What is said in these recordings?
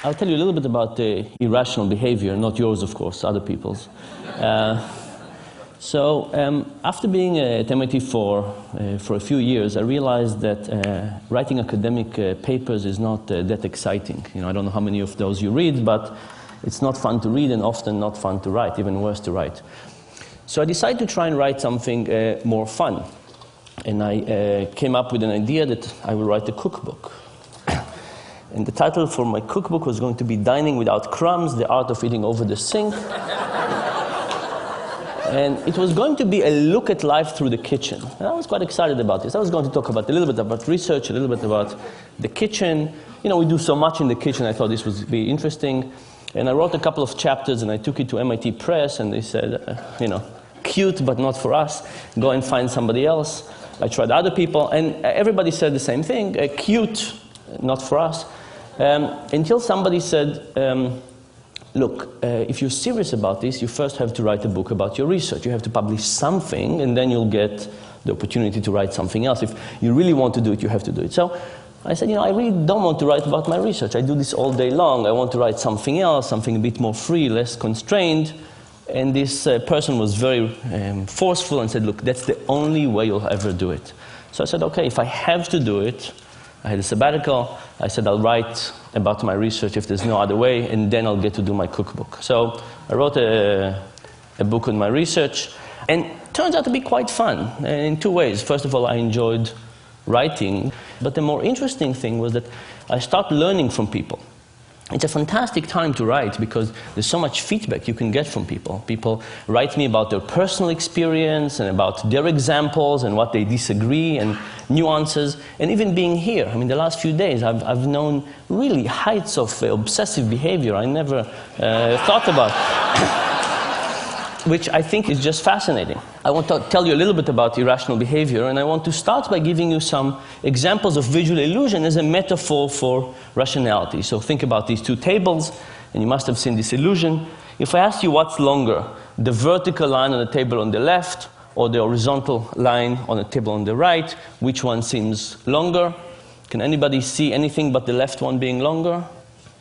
I'll tell you a little bit about irrational behavior, not yours, of course, other people's. After being at MIT for a few years, I realized that writing academic papers is not that exciting. You know, I don't know how many of those you read, but it's not fun to read and often not fun to write, even worse to write. So I decided to try and write something more fun. And I came up with an idea that I will write a cookbook. And the title for my cookbook was going to be Dining Without Crumbs, The Art of Eating Over the Sink. And it was going to be a look at life through the kitchen. And I was quite excited about this. I was going to talk about a little bit about research, a little bit about the kitchen. You know, we do so much in the kitchen, I thought this would be interesting. And I wrote a couple of chapters and I took it to MIT Press and they said, you know, cute but not for us, go and find somebody else. I tried other people and everybody said the same thing, cute, not for us. Until somebody said, look, if you're serious about this, you first have to write a book about your research. You have to publish something, and then you'll get the opportunity to write something else. If you really want to do it, you have to do it. So I said, you know, I really don't want to write about my research. I do this all day long. I want to write something else, something a bit more free, less constrained. And this person was very forceful and said, look, that's the only way you'll ever do it. So I said, okay, if I have to do it, I had a sabbatical. I said, I'll write about my research if there's no other way, and then I'll get to do my cookbook. So I wrote a book on my research, and it turns out to be quite fun in two ways. First of all, I enjoyed writing, but the more interesting thing was that I started learning from people. It's a fantastic time to write because there's so much feedback you can get from people. People write me about their personal experience and about their examples and what they disagree and nuances. And even being here, I mean, the last few days, I've known really heights of obsessive behavior I never thought about, which I think is just fascinating. I want to tell you a little bit about irrational behavior, and I want to start by giving you some examples of visual illusion as a metaphor for rationality. So think about these two tables, and you must have seen this illusion. If I ask you what's longer, the vertical line on the table on the left or the horizontal line on the table on the right, which one seems longer? Can anybody see anything but the left one being longer?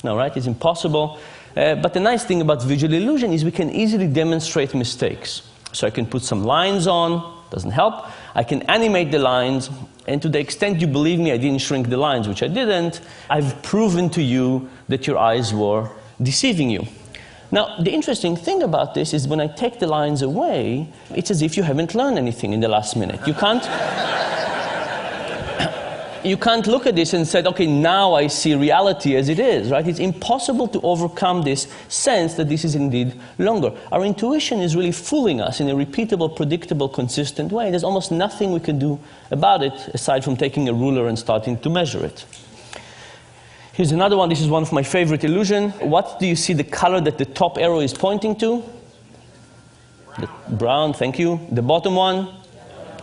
No, right? It's impossible. But the nice thing about visual illusion is we can easily demonstrate mistakes. So I can put some lines on, doesn't help. I can animate the lines, and to the extent you believe me, I didn't shrink the lines, which I didn't. I've proven to you that your eyes were deceiving you. Now, the interesting thing about this is when I take the lines away, it's as if you haven't learned anything in the last minute. You can't look at this and say, okay, now I see reality as it is, right? It's impossible to overcome this sense that this is indeed longer. Our intuition is really fooling us in a repeatable, predictable, consistent way. There's almost nothing we can do about it aside from taking a ruler and starting to measure it. Here's another one. This is one of my favorite illusions. What do you see the color that the top arrow is pointing to? The brown, thank you. The bottom one?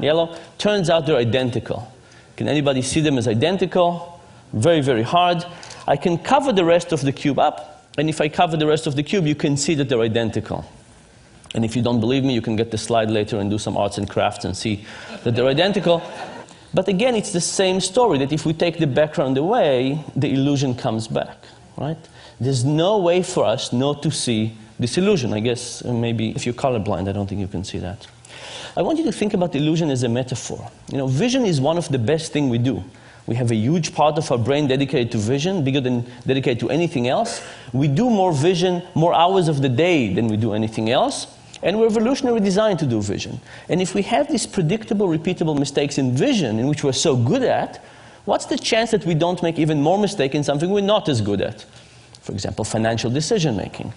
Yellow. Turns out they're identical. Can anybody see them as identical? Very, very hard. I can cover the rest of the cube up, and if I cover the rest of the cube, you can see that they're identical. And if you don't believe me, you can get the slide later and do some arts and crafts and see that they're identical. But again, it's the same story, that if we take the background away, the illusion comes back, right? There's no way for us not to see this illusion. I guess maybe if you're colorblind, I don't think you can see that. I want you to think about illusion as a metaphor. You know, vision is one of the best things we do. We have a huge part of our brain dedicated to vision, bigger than dedicated to anything else. We do more vision, more hours of the day than we do anything else. And we're evolutionarily designed to do vision. And if we have these predictable, repeatable mistakes in vision, in which we're so good at, what's the chance that we don't make even more mistakes in something we're not as good at? For example, financial decision making.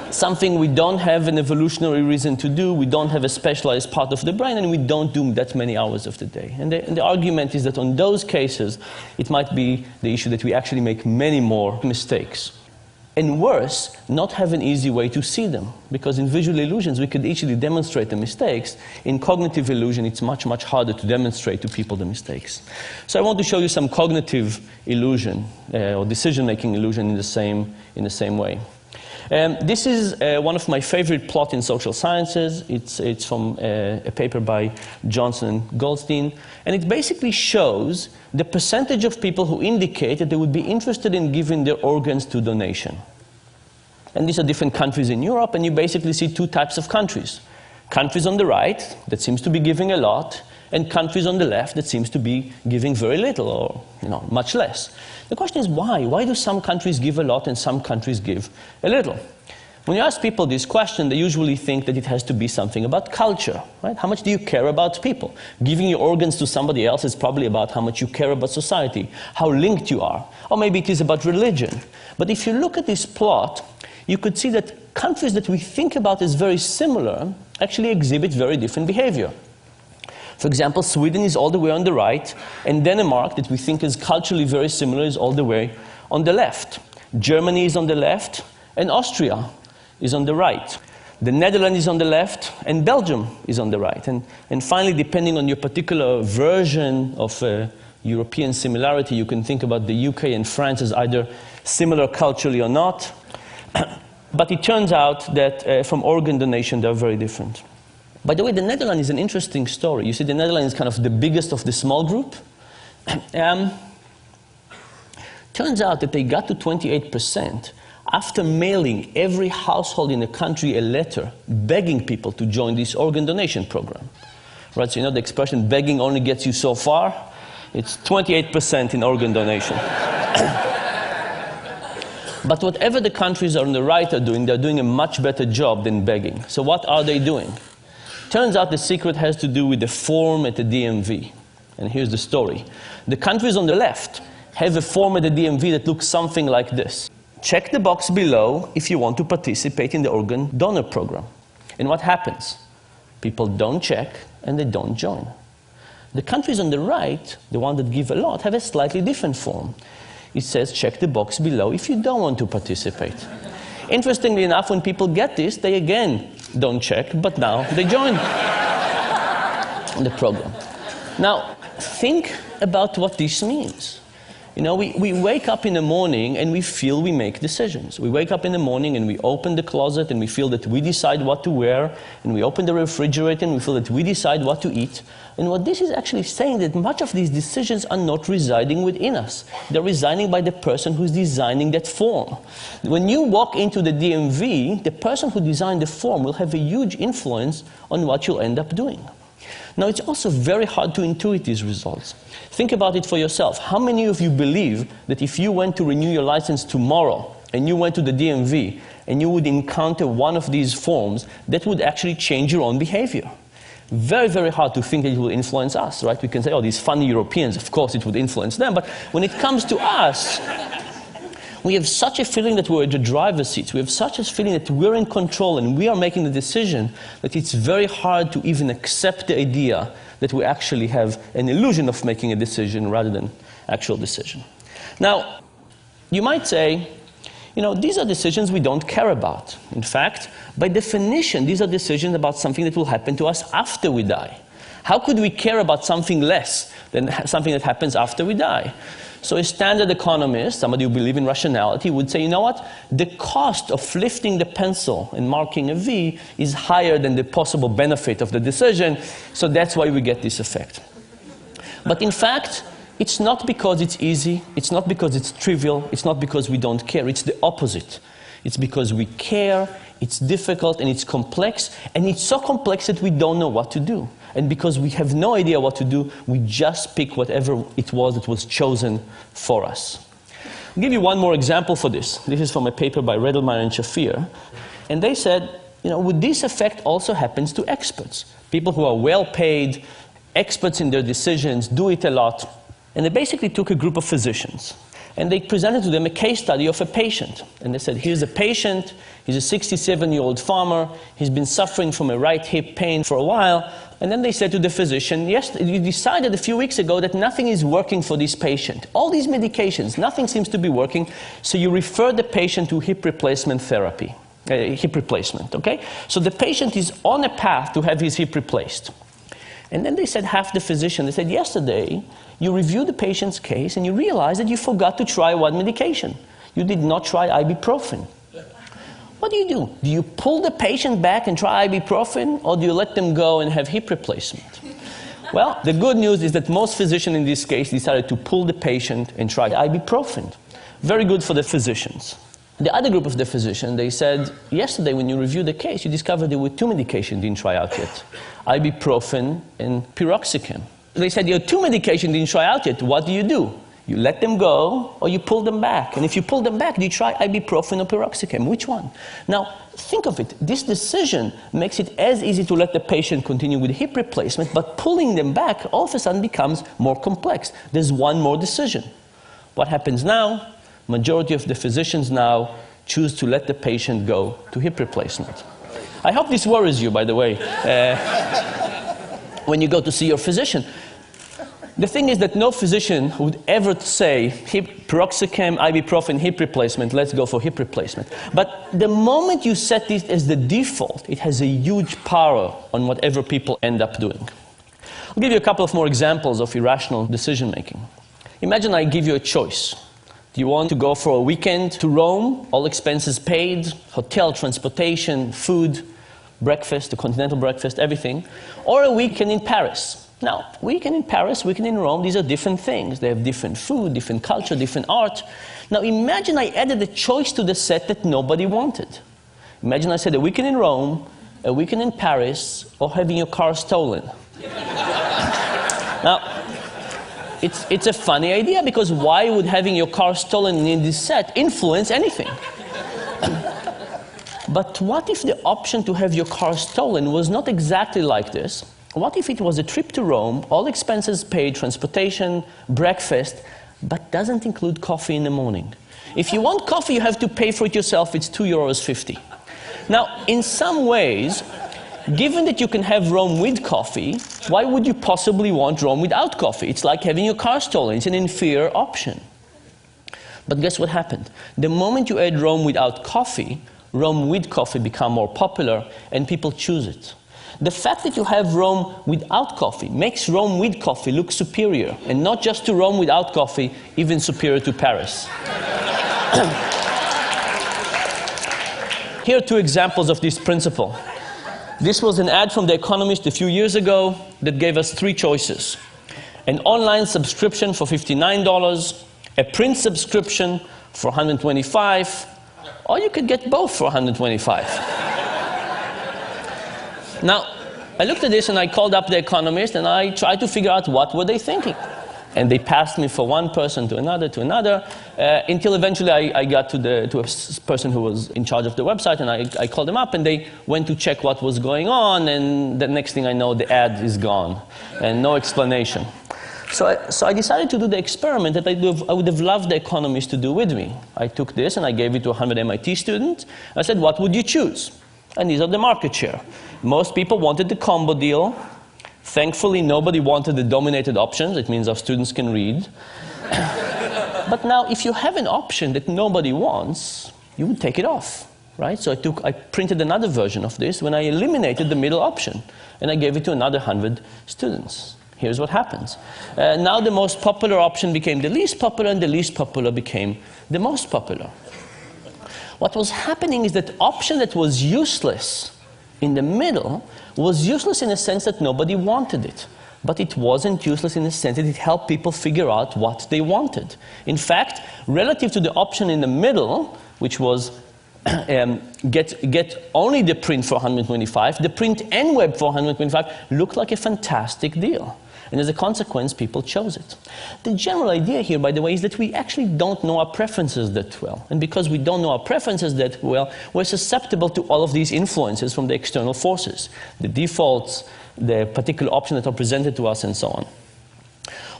Something we don't have an evolutionary reason to do, we don't have a specialized part of the brain, and we don't do that many hours of the day. And the argument is that on those cases, it might be the issue that we actually make many more mistakes. And worse, not have an easy way to see them. Because in visual illusions, we could easily demonstrate the mistakes. In cognitive illusion, it's much, much harder to demonstrate to people the mistakes. So I want to show you some cognitive illusion, or decision-making illusion in the same way. This is one of my favorite plots in social sciences. It's from a paper by Johnson and Goldstein. And it basically shows the percentage of people who indicate that they would be interested in giving their organs to donation. And these are different countries in Europe, and you basically see two types of countries. Countries on the right that seems to be giving a lot, and countries on the left that seems to be giving very little or much less. The question is why? Why do some countries give a lot and some countries give a little? When you ask people this question, they usually think that it has to be something about culture, right? How much do you care about people? Giving your organs to somebody else is probably about how much you care about society, how linked you are. Or maybe it is about religion. But if you look at this plot, you could see that countries that we think about as very similar actually exhibit very different behavior. For example, Sweden is all the way on the right, and Denmark, that we think is culturally very similar, is all the way on the left. Germany is on the left, and Austria is on the right. The Netherlands is on the left, and Belgium is on the right. And finally, depending on your particular version of European similarity, you can think about the UK and France as either similar culturally or not. But it turns out that from organ donation, they're very different. By the way, the Netherlands is an interesting story. You see, the Netherlands is kind of the biggest of the small group. Turns out that they got to 28% after mailing every household in the country a letter begging people to join this organ donation program. Right, so you know the expression, begging only gets you so far? It's 28% in organ donation. But whatever the countries on the right are doing, they're doing a much better job than begging. So what are they doing? Turns out the secret has to do with the form at the DMV. And here's the story. The countries on the left have a form at the DMV that looks something like this. Check the box below if you want to participate in the organ donor program. And what happens? People don't check and they don't join. The countries on the right, the ones that give a lot, have a slightly different form. It says check the box below if you don't want to participate. Interestingly enough, when people get this, they again don't check, but now they join the program. Now, think about what this means. You know, we wake up in the morning and we feel we make decisions. We wake up in the morning and we open the closet and we feel that we decide what to wear, and we open the refrigerator and we feel that we decide what to eat. And what this is actually saying that much of these decisions are not residing within us. They're residing by the person who's designing that form. When you walk into the DMV, the person who designed the form will have a huge influence on what you'll end up doing. Now, it's also very hard to intuit these results. Think about it for yourself. How many of you believe that if you went to renew your license tomorrow and you went to the DMV and you would encounter one of these forms, that would actually change your own behavior? Very, very hard to think that it will influence us, right? We can say, oh, these funny Europeans, of course it would influence them. But when it comes to us, we have such a feeling that we're at the driver's seat. We have such a feeling that we're in control and we are making the decision that it's very hard to even accept the idea that we actually have an illusion of making a decision rather than actual decision. Now, you might say, you know, these are decisions we don't care about. In fact, by definition, these are decisions about something that will happen to us after we die. How could we care about something less than something that happens after we die? So a standard economist, somebody who believes in rationality, would say, you know what? The cost of lifting the pencil and marking a V is higher than the possible benefit of the decision, so that's why we get this effect. But in fact, it's not because it's easy, it's not because it's trivial, it's not because we don't care, it's the opposite. It's because we care, it's difficult, and it's complex, and it's so complex that we don't know what to do. And because we have no idea what to do, we just pick whatever it was that was chosen for us. I'll give you one more example for this. This is from a paper by Redelmeier and Shafir. And they said, you know, would this effect also happens to experts? People who are well paid, experts in their decisions, do it a lot. And they basically took a group of physicians. And they presented to them a case study of a patient. And they said, here's a patient, he's a 67-year-old farmer, he's been suffering from a right hip pain for a while. And then they said to the physician, yes, you decided a few weeks ago that nothing is working for this patient. All these medications, nothing seems to be working, so you refer the patient to hip replacement therapy, hip replacement, okay? So the patient is on a path to have his hip replaced. And then they said, half the physician, they said, yesterday, you reviewed the patient's case and you realized that you forgot to try one medication. You did not try ibuprofen. what do? Do you pull the patient back and try ibuprofen, or do you let them go and have hip replacement? Well, the good news is that most physicians in this case decided to pull the patient and try ibuprofen. Very good for the physicians. The other group of the physicians, they said, yesterday when you reviewed the case, you discovered there were 2 medications you didn't try out yet, ibuprofen and piroxicam. They said, you have 2 medications you didn't try out yet. What do? You let them go, or you pull them back. And if you pull them back, do you try ibuprofen or piroxicam? Which one? Now, think of it. This decision makes it as easy to let the patient continue with hip replacement, but pulling them back all of a sudden becomes more complex. There's one more decision. What happens now? Majority of the physicians now choose to let the patient go to hip replacement. I hope this worries you, by the way, when you go to see your physician. The thing is that no physician would ever say, piroxicam, ibuprofen, hip replacement, let's go for hip replacement. But the moment you set this as the default, it has a huge power on whatever people end up doing. I'll give you a couple of more examples of irrational decision making. Imagine I give you a choice. Do you want to go for a weekend to Rome, all expenses paid, hotel, transportation, food, breakfast, a continental breakfast, everything, or a weekend in Paris? Now, weekend in Paris, weekend in Rome, these are different things. They have different food, different culture, different art. Now, imagine I added a choice to the set that nobody wanted. Imagine I said a weekend in Rome, a weekend in Paris, or having your car stolen. Now, it's a funny idea, because why would having your car stolen in this set influence anything? But what if the option to have your car stolen was not exactly like this? What if it was a trip to Rome, all expenses paid, transportation, breakfast, but doesn't include coffee in the morning? If you want coffee, you have to pay for it yourself. It's €2.50. Now, in some ways, given that you can have Rome with coffee, why would you possibly want Rome without coffee? It's like having your car stolen. It's an inferior option. But guess what happened? The moment you add Rome without coffee, Rome with coffee become more popular, and people choose it. The fact that you have Rome without coffee makes Rome with coffee look superior, and not just to Rome without coffee, even superior to Paris. Here are 2 examples of this principle. This was an ad from The Economist a few years ago that gave us 3 choices. An online subscription for $59, a print subscription for $125, or you could get both for $125. Now, I looked at this and I called up The Economist and I tried to figure out what were they thinking. And they passed me for one person to another, until eventually I got to a person who was in charge of the website, and I called them up and they went to check what was going on, and the next thing I know, the ad is gone and no explanation. So I decided to do the experiment that I would have loved The Economist to do with me. I took this and I gave it to 100 MIT students. I said, what would you choose? And these are the market share. Most people wanted the combo deal. Thankfully, nobody wanted the dominated options. It means our students can read. But now, if you have an option that nobody wants, you would take it off, right? So I printed another version of this when I eliminated the middle option, and I gave it to another 100 students. Here's what happens. Now the most popular option became the least popular, and the least popular became the most popular. What was happening is that option that was useless in the middle was useless in the sense that nobody wanted it. But it wasn't useless in the sense that it helped people figure out what they wanted. In fact, relative to the option in the middle, which was get only the print for $125, the print and web for $125 looked like a fantastic deal. And as a consequence, people chose it. The general idea here, by the way, is that we actually don't know our preferences that well. And because we don't know our preferences that well, we're susceptible to all of these influences from the external forces, the defaults, the particular options that are presented to us, and so on.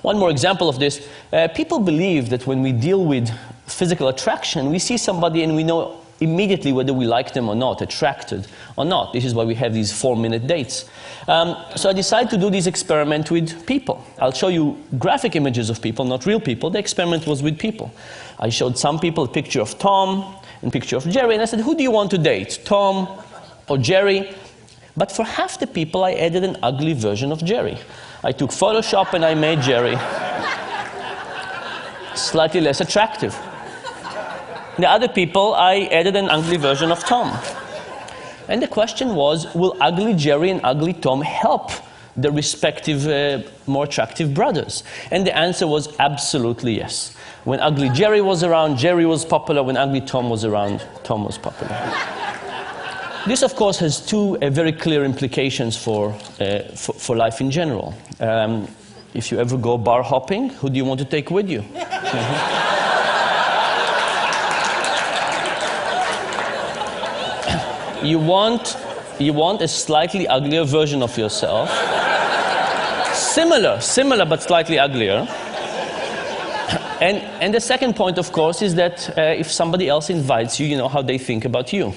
One more example of this. People believe that when we deal with physical attraction, we see somebody and we know immediately whether we like them or not, attracted or not. This is why we have these 4-minute dates. So I decided to do this experiment with people. I'll show you graphic images of people, not real people. The experiment was with people. I showed some people a picture of Tom and a picture of Jerry, and I said, who do you want to date, Tom or Jerry? But for half the people, I added an ugly version of Jerry. I took Photoshop and I made Jerry slightly less attractive. The other people, I added an ugly version of Tom. And the question was, will ugly Jerry and ugly Tom help the respective more attractive brothers? And the answer was absolutely yes. When ugly Jerry was around, Jerry was popular. When ugly Tom was around, Tom was popular. This, of course, has two very clear implications for life in general. If you ever go bar hopping, who do you want to take with you? You want a slightly uglier version of yourself. Similar, but slightly uglier. And the second point, of course, is that if somebody else invites you, you know how they think about you.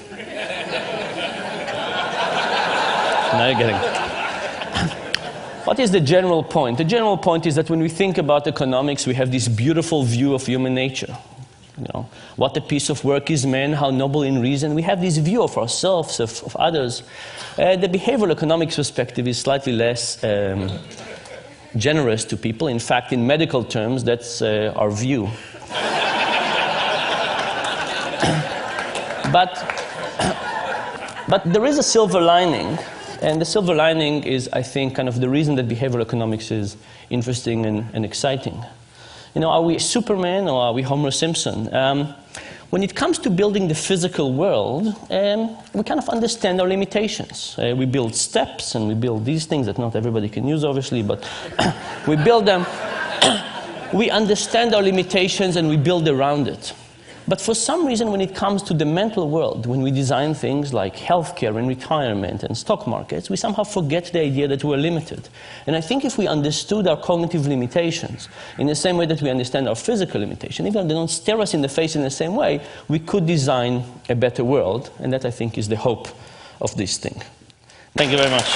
Now you're getting it. What is the general point? The general point is that when we think about economics, we have this beautiful view of human nature. You know, what a piece of work is man, how noble in reason. We have this view of ourselves, of others. The behavioral economics perspective is slightly less generous to people. In fact, in medical terms, that's our view. But there is a silver lining. And the silver lining is, I think, kind of the reason that behavioral economics is interesting and exciting. You know, are we Superman or are we Homer Simpson? When it comes to building the physical world, we kind of understand our limitations. We build steps and we build these things that not everybody can use, obviously, but we build them. We understand our limitations and we build around it. But for some reason, when it comes to the mental world, when we design things like healthcare and retirement and stock markets, we somehow forget the idea that we're limited. And I think if we understood our cognitive limitations in the same way that we understand our physical limitations, even if they don't stare us in the face in the same way, we could design a better world. And that, I think, is the hope of this thing. Thank you very much.